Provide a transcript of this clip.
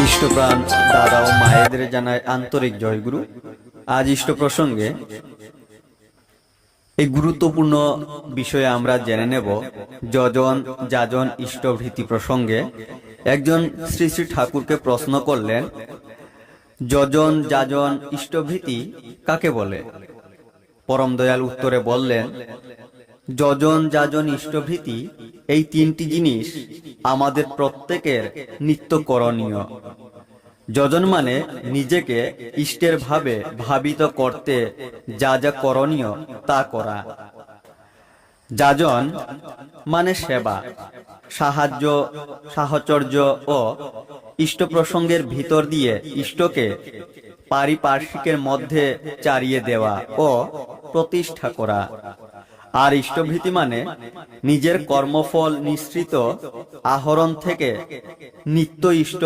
ইষ্টপ্রাণ দাদা ও মায়েদের জানায় আন্তরিক জয়গুরু। আজ ইষ্ট প্রসঙ্গে এই গুরুত্বপূর্ণ বিষয়ে আমরা জেনে নেব যজন যাজন ইষ্টভৃতি প্রসঙ্গে। একজন শ্রী শ্রী ঠাকুরকে প্রশ্ন করলেন, যজন যাজন ইষ্টভৃতি কাকে বলে? পরম দয়াল উত্তরে বললেন, যজন যাজন ইষ্টভৃতি এই তিনটি জিনিস আমাদের প্রত্যেকের নিত্য করণীয়। যজন মানে নিজেকে ইষ্টের ভাবে ভাবিত করতে যা যা করণীয় তা করা। যাজন মানে সেবা, সাহায্য, সাহচর্য ও ইষ্ট প্রসঙ্গের ভিতর দিয়ে ইষ্টকে পারিপার্শ্বিকের মধ্যে চারিয়ে দেওয়া ও প্রতিষ্ঠা করা। আর ইষ্টভৃতি মানে নিজের কর্মফল নিঃসৃত আহরণ থেকে নিত্য ইষ্ট